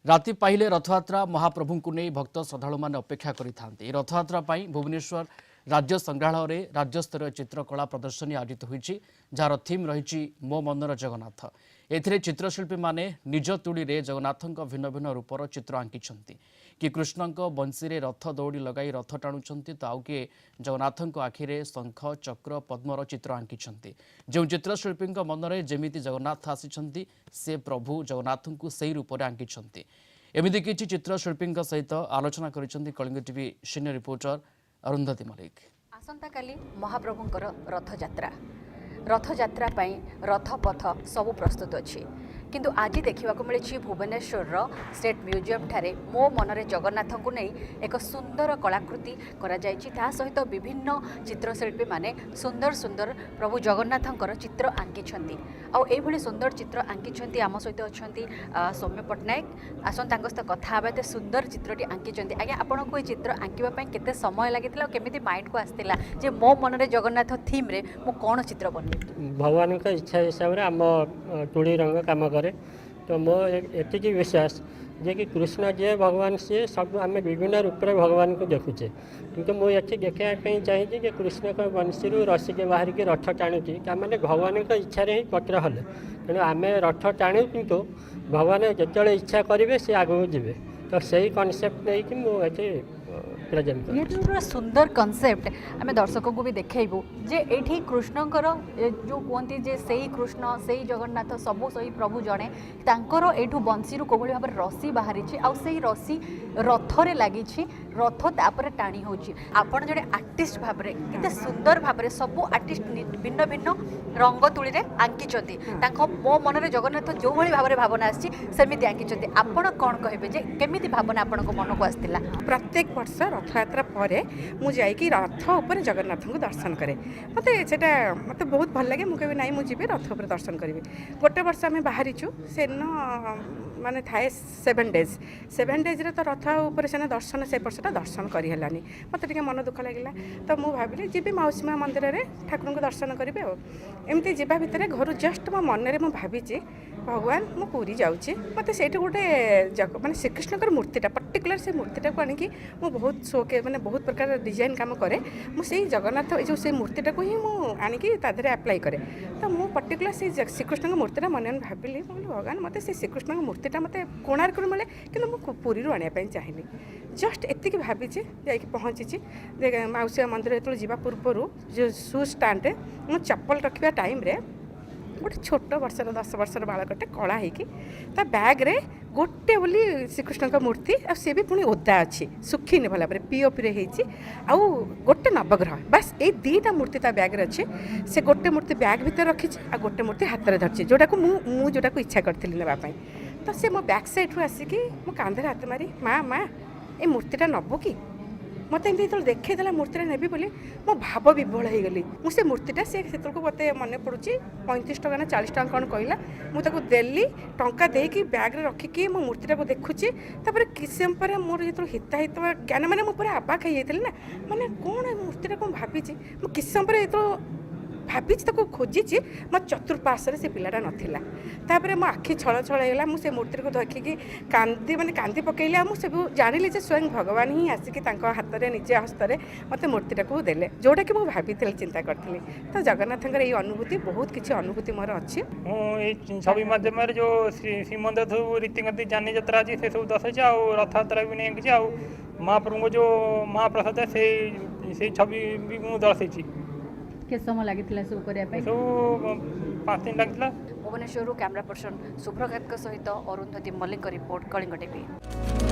राति पाइले रथयात्रा महाप्रभु को नहीं भक्त श्रद्धालु मैंने अपेक्षा करिथांती। रथयात्रा पाई भुवनेश्वर राज्य संग्रहालय रे राज्यस्तरीय चित्रकला प्रदर्शनी आयोजित होईची, जार थीम रही मो मनर जगन्नाथ। एथिरे चित्रशिल्पी माने निज तुड़ी रे जगन्नाथक भिन्न भिन्न रूपर चित्र आंकिछंती। कि कृष्णक बंशी रे रथ दौड़ी लगाई रथ टाणुछंती, तो आउ किए जगन्नाथक आखिरे शंख चक्र पद्मर चित्र आंकिछंती। जो चित्रशिल्पी मनरे जेमिति जगन्नाथ आसिछंती, से प्रभु जगन्नाथ को सही रूप में आंकिछंती। एमिति किछि चित्रशिल्पी सहित आलोचना करिछंती Kalinga TV senior reporter Arundhati Malik. आसंता काली महाप्रभुंकर रथयात्रा पाई रथपथ सबु प्रस्तुत अच्छी, किंतु आज देखा मिली भुवनेश्वर स्टेट म्यूजियम ठारे मो मनरे जगन्नाथ को नहीं एक सुंदर कलाकृति करा जायछि। ता सहित विभिन्न चित्रशिल्पी माने सुंदर सुंदर प्रभु जगन्नाथंकर चित्र आंकिछंती। आउ एभली सुंदर चित्र आंकिछंती। आम सहित अछंती सौम्य पट्टनायक। आसन तांको सहित कथा हेबा। एते सुंदर चित्रटी आंकिछंती। आज्ञा आपनको ए चित्र आंकिबा पई केते समय लागितिला, केमिति माइंड को आस्तिला जे मो मनरे जगन्नाथ थीम रे मो कोन चित्र बनबे? भगवान का इच्छा हिसाब से आम तुड़ी रंग काम करे। तो मो एति विश्वास जे कि कृष्ण जे भगवान सी सब आम विभिन्न रूप में भगवान को देखुचे, किंतु मुझे देखापी चाहिए कि कृष्ण का वंशी रसी के बाहर की रथ टाणुची मैंने भगवान का इच्छा ही पत्र हले। तेणु आम रथ टाणु, किंतु भगवान जो इच्छा करेंगे सी आगे जीवे। तो सही कनसेप्ट नहीं कि मुझे प्रेजेंट ये पूरा सुंदर कॉन्सेप्ट आम दर्शकों को भी देखू जे एठी कृष्णकर जो कहते जे सही कृष्ण सही जगन्नाथ सबू सही प्रभु जड़े तांकर एठू बंशी कोभली भाव रसी बाहरी आउ सही रसी रथरे लगी रथ तापर टाणी होची। आपण जड़े आर्टिस्ट भाव में सुंदर भाव सबू आर्टिस्ट भिन्न भिन्न रंग तुली आंकिचंती। मो मनरे जगन्नाथ जो भली भाव भावना आसी सेमिति आंकिचंती। आपण कौन कहे जे केमिति भावना आपण को मन को आसतिला? प्रत्येक वर्ष रथयात्रा पर मुझे रथ उपर जगन्नाथ को दर्शन करे। मत बहुत भल लगे। मुझे ना मुझे रथ उपर दर्शन करी। गोटे वर्ष आम बाहरीचु से माने थाए 7 डेज। 7 डेज तो रथ उपर से दर्शन से वर्षटा दर्शन करहलानी। मत टे मन दुख लगे। तो मुझे भाविली जी मौसी माँ मंदिर में ठाकुर को दर्शन करेंगे। एमती जावा भितर घर जस्ट मो मन में मुझे भगवान मु पूरी जाऊँगी। मत से गोटे माने श्रीकृष्ण मूर्तिटा पर्टिकुलर से मूर्तिटा को आनिकी मु बहुत शौक मैंने बहुत प्रकार डिजाइन काम करे। मुझे जगन्नाथ जो से मूर्तिटा को ही मुझे तादे अप्लाई करे। तो मु पर्टिकुलर से श्रीकृष्ण मूर्तिटा मन में भाविली भगवान मत से श्रीकृष्ण मूर्तिटा मत कोणार्क मिले, कि मुझे पुरी आने चाहिए। जस्ट एति भावी जा पहुँची मौसी मंदिर जो जावा पूर्व जो शू स्टाण्ड मु चप्पल रखा टाइम गोटे छोट वर्षर 10 वर्षर बालकटे कला होगी बैग्रे गोटे बोली श्रीकृष्ण का मूर्ति आ सी भी पुणी ओदा अच्छी सुखीनी भल भाव पीओपी आउ गोटे नवग्रह बास ये 2टा मूर्ति ता बैग्रे अच्छे। से गोटे मूर्ति बैग भितर रखी आ गोटे मूर्ति हाथ में धरची जोटा को मु जोटा को इच्छा करी नापी। तो सी मो बैक साइड्रु आसिकी मो कांधे हाथ मारी माँ माँ ये मूर्तिटा नबू कि मत एमती जो देखा मूर्तिटा नेबी बोली मो भाव विभोल हो गली। मुझे मूर्तिटा से मत मन पड़ू 35 टका ना 40 टका कौन कहला मुझे देली टंका देकी बैग्रे रखिकी मो मूर्तिटा को देखुची। तापर किस समय पर मोर जो हिताहित ज्ञान मैंने मुझे आबाक हो ना मैंने कौन मूर्तिटा कौन भावी मुझे किस समय पर जो भावी खोजी मो चतुर्पार्श्व से पिलाटा नाला। तापर मो आखि छल छल होगा। मुझे मूर्ति को धरिकी कांदी मैंने कांदी पकईली। मुझे जानी स्वयं भगवान ही आसिक हाथ में निजे हस्तरे मत मूर्तिटा को देले जोटा कि मुझे भाभी चिंता करी। तो जगन्नाथ ये अनुभूति बहुत किसी अनुभूति मोर अच्छी। छवि माध्यम जो श्रीमंदिर सब रीतिगति जानी जत्रा अच्छी से सब दर्शाई रथयात्रा भी नहीं महाप्रभु जो महाप्रसाद से छवि भी मुझे दर्शाई। के समय लगी सब करने सब 5 दिन लगी। भुवनेश्वर कैमरा पर्सन शुभ्रकांत सहित अरुंधति मल्लिक रिपोर्ट कलिंग टीवी।